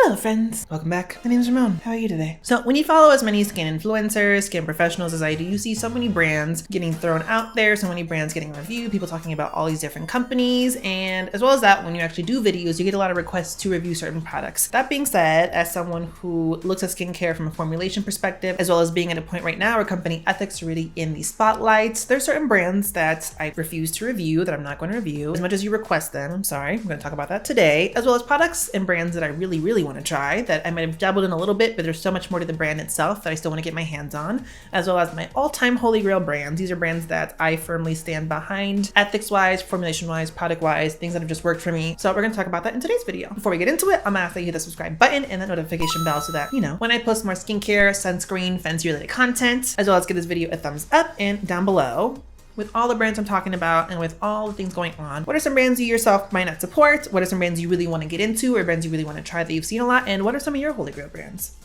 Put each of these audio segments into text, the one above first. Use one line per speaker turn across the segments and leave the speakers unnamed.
Hello friends, welcome back. My name is Ramon. How are you today? So when you follow as many skin influencers, skin professionals as I do, you see so many brands getting thrown out there, so many brands getting reviewed, people talking about all these different companies, and as well as that, when you actually do videos, you get a lot of requests to review certain products. That being said, as someone who looks at skincare from a formulation perspective, as well as being at a point right now where company ethics are really in the spotlight, there's certain brands that I refuse to review, that I'm not going to review, as much as you request them. I'm sorry, I'm going to talk about that today, as well as products and brands that I really want to try that I might have dabbled in a little bit, but there's so much more to the brand itself that I still want to get my hands on, as well as my all-time holy grail brands. These are brands that I firmly stand behind, ethics-wise, formulation-wise, product-wise, things that have just worked for me. So we're going to talk about that in today's video. Before we get into it, I'm going to ask that you hit the subscribe button and that notification bell so that, you know, when I post more skincare, sunscreen, Fenty-related content, as well as give this video a thumbs up, and down below, with all the brands I'm talking about and with all the things going on, what are some brands you yourself might not support? What are some brands you really want to get into or brands you really want to try that you've seen a lot? And what are some of your holy grail brands?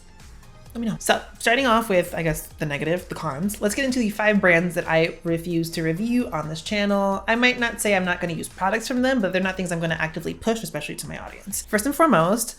Let me know. So starting off with, I guess, the negative, the cons, let's get into the 5 brands that I refuse to review on this channel. I might not say I'm not going to use products from them, but they're not things I'm going to actively push, especially to my audience. First and foremost,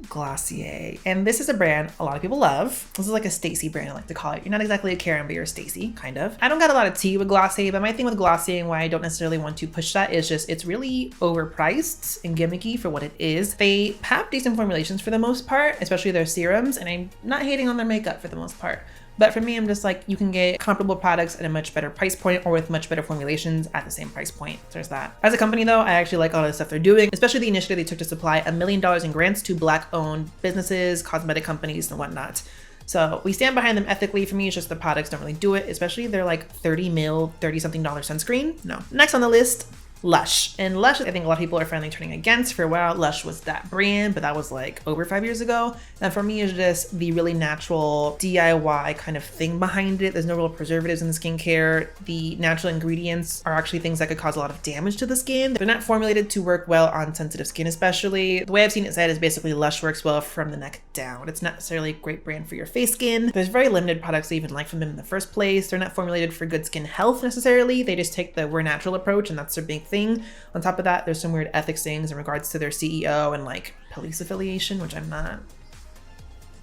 Glossier. And this is a brand a lot of people love. This is like a Stacy brand, I like to call it. You're not exactly a Karen, but you're a Stacy, kind of. I don't got a lot of tea with Glossier, but my thing with Glossier and why I don't necessarily want to push that is just it's really overpriced and gimmicky for what it is. They have decent formulations for the most part, especially their serums, and I'm not hating on their makeup for the most part. But for me, I'm just like, you can get comparable products at a much better price point or with much better formulations at the same price point. So there's that. As a company though, I actually like all the stuff they're doing, especially the initiative they took to supply $1 million in grants to Black-owned businesses, cosmetic companies, and whatnot. So we stand behind them ethically. For me, it's just the products don't really do it, especially their like 30-something dollar sunscreen. No. Next on the list, Lush. And Lush, I think a lot of people are finally turning against. For a while, Lush was that brand, but that was like over 5 years ago. And for me, it's just the really natural DIY kind of thing behind it. There's no real preservatives in the skincare. The natural ingredients are actually things that could cause a lot of damage to the skin. They're not formulated to work well on sensitive skin, especially. The way I've seen it said is basically Lush works well from the neck down. It's not necessarily a great brand for your face skin. There's very limited products I even like from them in the first place. They're not formulated for good skin health necessarily. They just take the we're natural approach, and that's their big thing. On top of that, there's some weird ethics things in regards to their CEO and like police affiliation, which I'm not.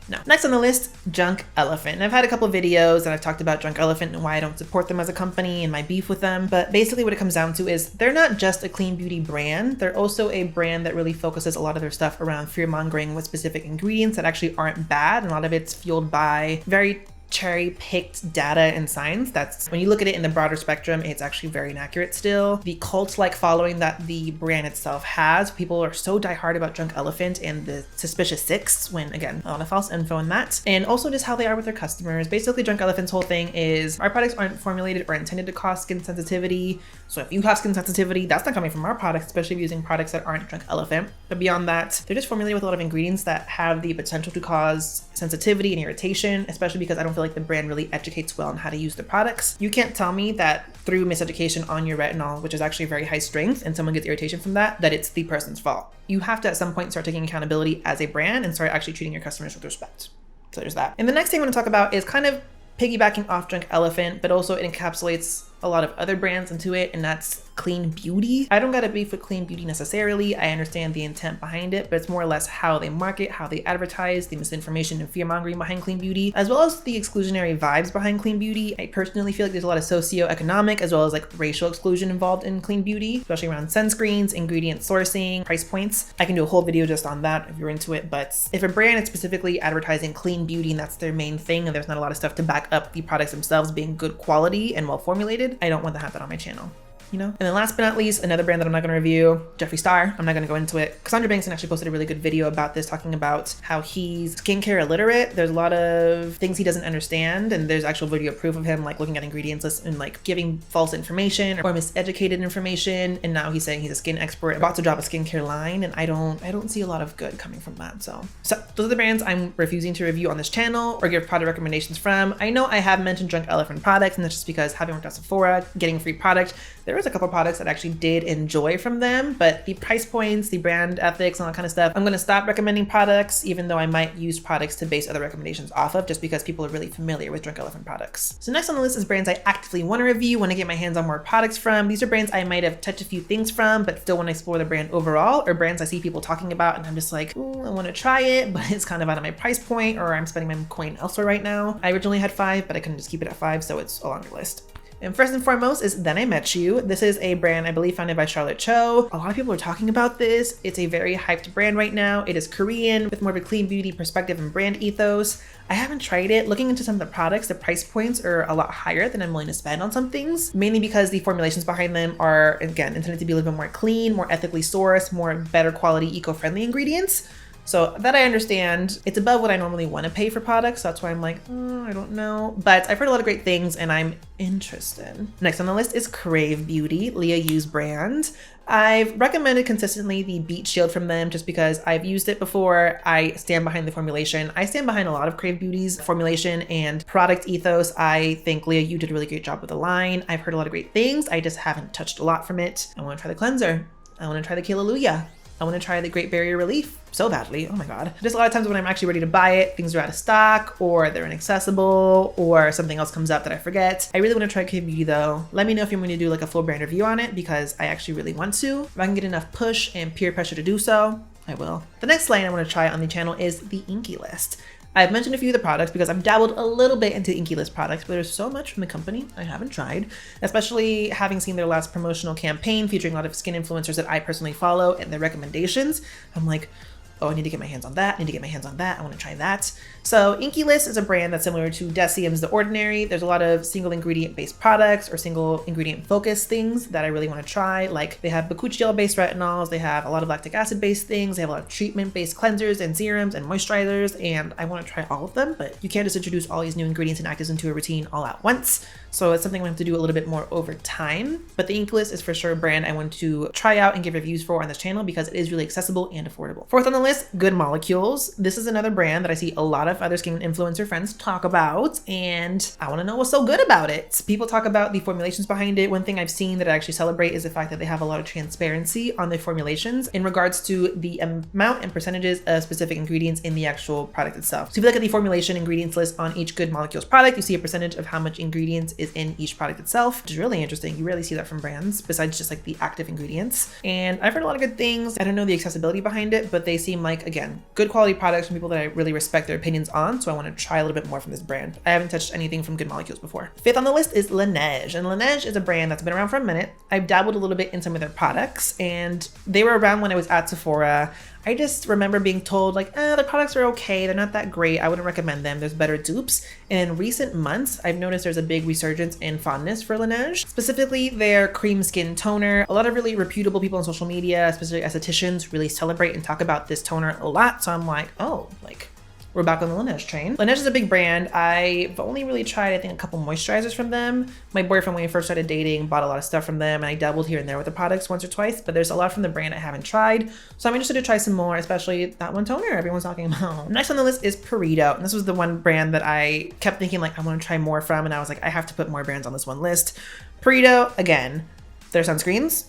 No. Next on the list, Drunk Elephant. And I've had a couple of videos and I've talked about Drunk Elephant and why I don't support them as a company and my beef with them. But basically what it comes down to is they're not just a clean beauty brand. They're also a brand that really focuses a lot of their stuff around fear mongering with specific ingredients that actually aren't bad. And a lot of it's fueled by very cherry-picked data and science. That's when you look at it in the broader spectrum, it's actually very inaccurate still. The cult-like following that the brand itself has, people are so diehard about Drunk Elephant and the Suspicious Six, when again, a lot of false info in that, and also just how they are with their customers. Basically, Drunk Elephant's whole thing is our products aren't formulated or intended to cause skin sensitivity. So if you have skin sensitivity, that's not coming from our products, especially if you're using products that aren't Drunk Elephant. But beyond that, they're just formulated with a lot of ingredients that have the potential to cause sensitivity and irritation, especially because I don't feel like the brand really educates well on how to use the products. You can't tell me that through miseducation on your retinol, which is actually very high strength, and someone gets irritation from that it's the person's fault. You have to at some point start taking accountability as a brand and start actually treating your customers with respect. So there's that. And the next thing I want to talk about is kind of piggybacking off Drunk Elephant, but also it encapsulates a lot of other brands into it, and that's clean beauty. I don't got a beef with clean beauty necessarily. I understand the intent behind it, but it's more or less how they market, how they advertise, the misinformation and fear mongering behind clean beauty, as well as the exclusionary vibes behind clean beauty. I personally feel like there's a lot of socioeconomic as well as like racial exclusion involved in clean beauty, especially around sunscreens, ingredient sourcing, price points. I can do a whole video just on that if you're into it, but if a brand is specifically advertising clean beauty and that's their main thing, and there's not a lot of stuff to back up the products themselves being good quality and well formulated, I don't want to have that on my channel. You know? And then last but not least, another brand that I'm not going to review, Jeffree Star. I'm not going to go into it. Cassandra Bankson actually posted a really good video about this, talking about how he's skincare illiterate. There's a lot of things he doesn't understand, and there's actual video proof of him like looking at ingredients lists and like giving false information or miseducated information. And now he's saying he's a skin expert, about to drop a skincare line, and I don't see a lot of good coming from that. So those are the brands I'm refusing to review on this channel or give product recommendations from. I know I have mentioned Drunk Elephant products, and that's just because having worked at Sephora, getting a free product, there was a couple products that I actually did enjoy from them, but the price points, the brand ethics, and all that kind of stuff, I'm going to stop recommending products, even though I might use products to base other recommendations off of, just because people are really familiar with Drunk Elephant products. So next on the list is brands I actively want to review, want to get my hands on more products from. These are brands I might have touched a few things from, but still want to explore the brand overall, or brands I see people talking about and I'm just like, I want to try it, but it's kind of out of my price point, or I'm spending my coin elsewhere right now. I originally had 5, but I couldn't just keep it at 5, so it's all on the list. And first and foremost is Then I Met You. This is a brand I believe founded by Charlotte Cho. A lot of people are talking about this. It's a very hyped brand right now. It is Korean with more of a clean beauty perspective and brand ethos. I haven't tried it. Looking into some of the products, the price points are a lot higher than I'm willing to spend on some things, mainly because the formulations behind them are, again, intended to be a little bit more clean, more ethically sourced, more better quality, eco-friendly ingredients. So that I understand. It's above what I normally want to pay for products. So that's why I'm like, I don't know. But I've heard a lot of great things and I'm interested. Next on the list is Crave Beauty, Leah Yu's brand. I've recommended consistently the Beet Shield from them just because I've used it before. I stand behind the formulation. I stand behind a lot of Crave Beauty's formulation and product ethos. I think Leah Yu did a really great job with the line. I've heard a lot of great things. I just haven't touched a lot from it. I want to try the cleanser. I want to try the Hallelujah. I want to try the Great Barrier Relief so badly. Oh my God. Just a lot of times when I'm actually ready to buy it, things are out of stock or they're inaccessible or something else comes up that I forget. I really want to try K Beauty though. Let me know if you want me to do like a full brand review on it because I actually really want to. If I can get enough push and peer pressure to do so, I will. The next line I want to try on the channel is the Inkylist. I've mentioned a few of the products because I've dabbled a little bit into Inkylist products, but there's so much from the company I haven't tried, especially having seen their last promotional campaign featuring a lot of skin influencers that I personally follow and their recommendations. I'm like, oh, I need to get my hands on that. I need to get my hands on that. I want to try that. So Inkylist is a brand that's similar to Decium's The Ordinary. There's a lot of single ingredient based products or single ingredient focused things that I really want to try. Like they have bakuchi gel based retinols. They have a lot of lactic acid based things. They have a lot of treatment based cleansers and serums and moisturizers. And I want to try all of them, but you can't just introduce all these new ingredients and actives into a routine all at once. So it's something I'm going to have to do a little bit more over time. But the Inkylist is for sure a brand I want to try out and give reviews for on this channel because it is really accessible and affordable. Fourth on the list, Good Molecules. This is another brand that I see a lot of other skin influencer friends talk about, and I want to know what's so good about it. People talk about the formulations behind it. One thing I've seen that I actually celebrate is the fact that they have a lot of transparency on their formulations in regards to the amount and percentages of specific ingredients in the actual product itself. So if you look at the formulation ingredients list on each Good Molecules product, you see a percentage of how much ingredients is in each product itself, which is really interesting. You rarely see that from brands besides just like the active ingredients. And I've heard a lot of good things. I don't know the accessibility behind it, but they seem like, again, good quality products from people that I really respect their opinions on. So I want to try a little bit more from this brand. I haven't touched anything from Good Molecules before. Fifth on the list is Laneige. And Laneige is a brand that's been around for a minute. I've dabbled a little bit in some of their products and they were around when I was at Sephora. I just remember being told like, the products are okay. They're not that great. I wouldn't recommend them. There's better dupes. And in recent months, I've noticed there's a big resurgence in fondness for Laneige, specifically their cream skin toner. A lot of really reputable people on social media, especially estheticians, really celebrate and talk about this toner a lot. So I'm like, oh, like we're back on the Laneige train. Laneige is a big brand. I've only really tried, I think, a couple moisturizers from them. My boyfriend, when we first started dating, bought a lot of stuff from them and I dabbled here and there with the products once or twice, but there's a lot from the brand I haven't tried. So I'm interested to try some more, especially that one toner everyone's talking about. Next on the list is Burrito. And this was the one brand that I kept thinking like, I want to try more from. And I was like, I have to put more brands on this one list. Burrito, again, their sunscreens,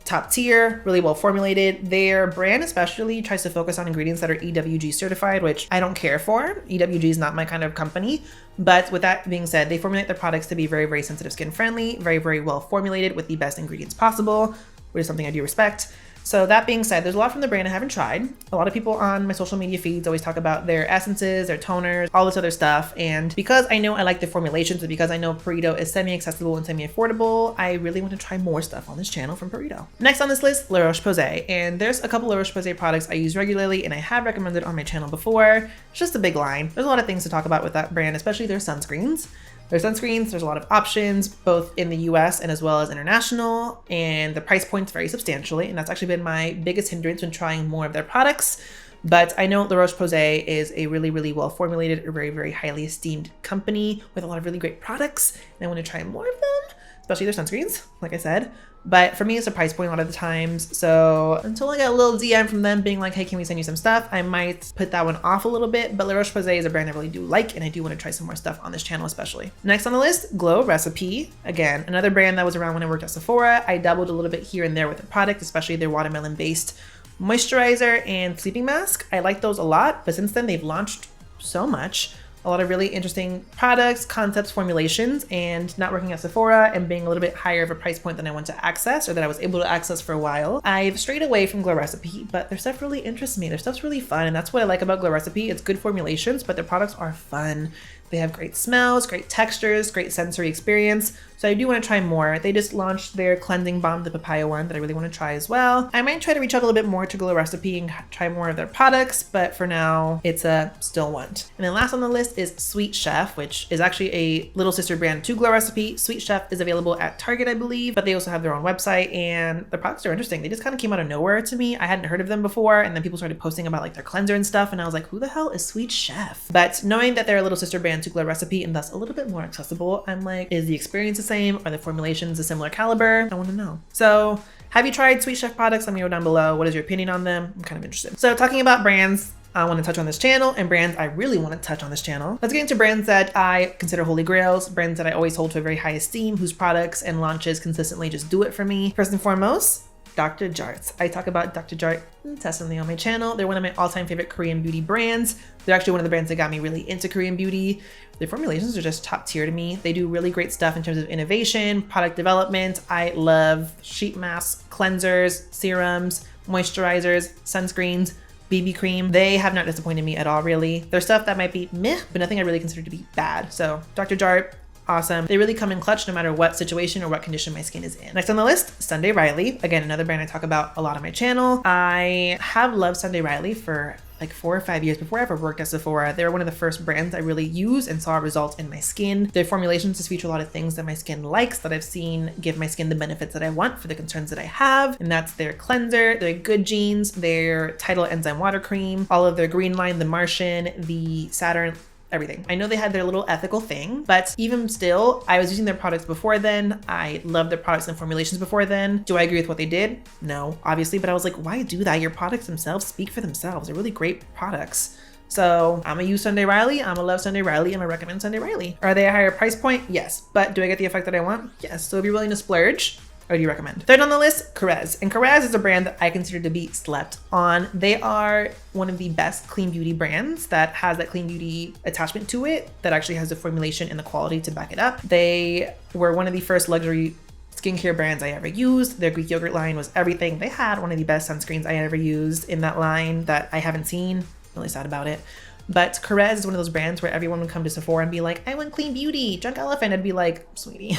top tier, really well formulated. Their brand especially tries to focus on ingredients that are EWG certified, which I don't care for. EWG is not my kind of company. But with that being said, they formulate their products to be very, very sensitive skin friendly, very, very well formulated with the best ingredients possible, which is something I do respect. So that being said, there's a lot from the brand I haven't tried. A lot of people on my social media feeds always talk about their essences, their toners, all this other stuff. And because I know I like the formulations and because I know Burrito is semi-accessible and semi-affordable, I really want to try more stuff on this channel from Burrito. Next on this list, Roche Posay. And there's a couple of Roche Posay products I use regularly and I have recommended on my channel before. It's just a big line. There's a lot of things to talk about with that brand, especially their sunscreens. There's sunscreens, there's a lot of options, both in the US and as well as international, and the price points vary substantially. And that's actually been my biggest hindrance when trying more of their products. But I know Roche Posay is a really, really well formulated, a very, very highly esteemed company with a lot of really great products. And I want to try more of them. especially their sunscreens, like I said. But for me, it's a price point a lot of the times. So until I get a little DM from them being like, hey, can we send you some stuff? I might put that one off a little bit. But Roche Posay is a brand I really do like, and I do want to try some more stuff on this channel especially. Next on the list, Glow Recipe. Again, another brand that was around when I worked at Sephora. I dabbled a little bit here and there with the product, especially their watermelon-based moisturizer and sleeping mask. I like those a lot, but since then they've launched so much. A lot of really interesting products, concepts, formulations, and not working at Sephora and being a little bit higher of a price point than I want to access or that I was able to access for a while, I've strayed away from Glow Recipe, but their stuff really interests me. Their stuff's really fun, and that's what I like about Glow Recipe. It's good formulations, but their products are fun. They have great smells, great textures, great sensory experience. So I do want to try more. They just launched their cleansing balm, the papaya one, that I really want to try as well. I might try to reach out a little bit more to Glow Recipe and try more of their products, but for now, it's a still want. And then last on the list is Sweet Chef, which is actually a little sister brand to Glow Recipe. Sweet Chef is available at Target, I believe, but they also have their own website, and the products are interesting. They just kind of came out of nowhere to me. I hadn't heard of them before, and then people started posting about like their cleanser and stuff, and I was like, who the hell is Sweet Chef? But knowing that they're a little sister brand to Glow Recipe and thus a little bit more accessible, I'm like, is the experience the same? Are the formulations a similar caliber? I want to know. So have you tried Sweet Chef products? Let me know down below. What is your opinion on them? I'm kind of interested. So talking about brands I want to touch on this channel and brands I really want to touch on this channel. Let's get into brands that I consider holy grails, brands that I always hold to a very high esteem, whose products and launches consistently just do it for me. First and foremost, Dr. Jarts. I talk about Dr. Jarts incessantly on my channel. They're one of my all-time favorite Korean beauty brands. They're actually one of the brands that got me really into Korean beauty. Their formulations are just top tier to me. They do really great stuff in terms of innovation, product development. I love sheet masks, cleansers, serums, moisturizers, sunscreens, BB cream. They have not disappointed me at all, really. There's stuff that might be meh, but nothing I really consider to be bad. So Dr. Jarts, awesome. They really come in clutch no matter what situation or what condition my skin is in. Next on the list, Sunday Riley. Again, another brand I talk about a lot on my channel. I have loved Sunday Riley for like 4 or 5 years before I ever worked at Sephora. They were one of the first brands I really used and saw results in my skin. Their formulations just feature a lot of things that my skin likes, that I've seen give my skin the benefits that I want for the concerns that I have. And that's their cleanser, their Good Genes, their Tidal Enzyme Water Cream, all of their green line, the Martian, the Saturn, everything. I know they had their little ethical thing, but even still, I was using their products before then. I loved their products and formulations before then. Do I agree with what they did? No, obviously, but I was like, why do that? Your products themselves speak for themselves. They're really great products. So I'm gonna use Sunday Riley. I'm gonna love Sunday Riley. I'm gonna recommend Sunday Riley. Are they a higher price point? Yes. But do I get the effect that I want? Yes. So if you're willing to splurge, what do you recommend? Third on the list, Korat. And Korat is a brand that I consider to be slept on. They are one of the best clean beauty brands that has that clean beauty attachment to it, that actually has the formulation and the quality to back it up. They were one of the first luxury skincare brands I ever used. Their Greek yogurt line was everything. They had one of the best sunscreens I ever used in that line that I haven't seen. Really sad about it. But Korat is one of those brands where everyone would come to Sephora and be like, I want clean beauty, Drunk Elephant. I'd be like, sweetie,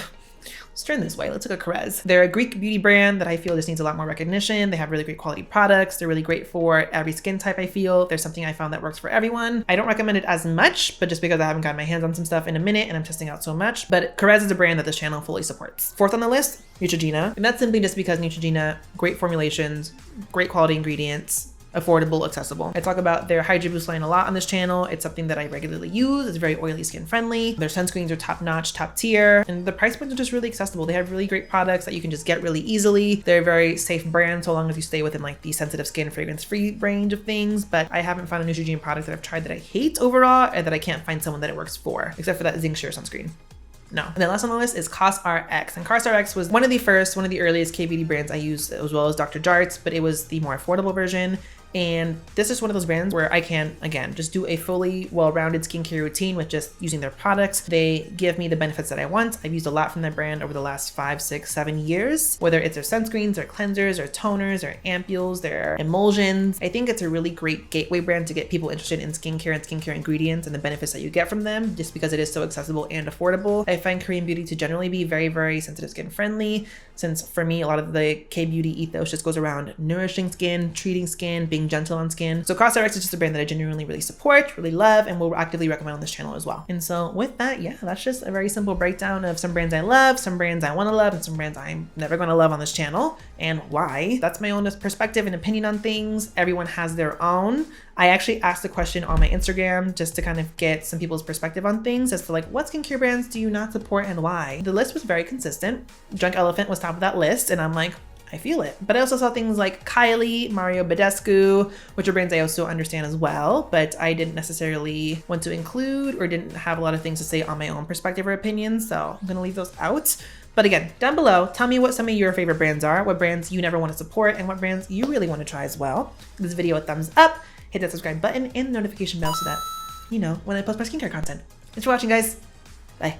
let's turn this way. Let's look at Korat. They're a Greek beauty brand that I feel just needs a lot more recognition. They have really great quality products. They're really great for every skin type, I feel. There's something I found that works for everyone. I don't recommend it as much, but just because I haven't gotten my hands on some stuff in a minute and I'm testing out so much. But Korat is a brand that this channel fully supports. Fourth on the list, Neutrogena. And that's simply just because Neutrogena, great formulations, great quality ingredients, affordable, accessible. I talk about their Hydra Boost line a lot on this channel. It's something that I regularly use. It's very oily skin friendly. Their sunscreens are top notch, top tier, and the price points are just really accessible. They have really great products that you can just get really easily. They're a very safe brand so long as you stay within like the sensitive skin, fragrance free range of things. But I haven't found a Neutrogena product that I've tried that I hate overall and that I can't find someone that it works for, except for that Zinc Sheer sunscreen. No. And then last on the list is COSRX. And COSRX was one of the earliest KBeauty brands I used, as well as Dr. Jarts, but it was the more affordable version. And this is one of those brands where I can, again, just do a fully well-rounded skincare routine with just using their products. They give me the benefits that I want. I've used a lot from their brand over the last 5, 6, 7 years, whether it's their sunscreens, their cleansers, their toners, their ampules, their emulsions. I think it's a really great gateway brand to get people interested in skincare and skincare ingredients and the benefits that you get from them, just because it is so accessible and affordable. I find Korean beauty to generally be very, very sensitive skin friendly, since for me, a lot of the K-beauty ethos just goes around nourishing skin, treating skin, being being gentle on skin. So COSRX is just a brand that I genuinely really support, really love, and will actively recommend on this channel as well. And so with that, yeah, that's just a very simple breakdown of some brands I love, some brands I want to love, and some brands I'm never going to love on this channel, and why. That's my own perspective and opinion on things. Everyone has their own. I actually asked the question on my Instagram just to kind of get some people's perspective on things as to like, what skincare brands do you not support and why? The list was very consistent. Drunk Elephant was top of that list, and I'm like, I feel it. But I also saw things like Kylie, Mario Badescu, which are brands I also understand as well, but I didn't necessarily want to include or didn't have a lot of things to say on my own perspective or opinions, so I'm gonna leave those out. But again, down below, tell me what some of your favorite brands are, what brands you never want to support, and what brands you really want to try as well. Give this video a thumbs up, hit that subscribe button and the notification bell so that you know when I post my skincare content. Thanks for watching, guys. Bye.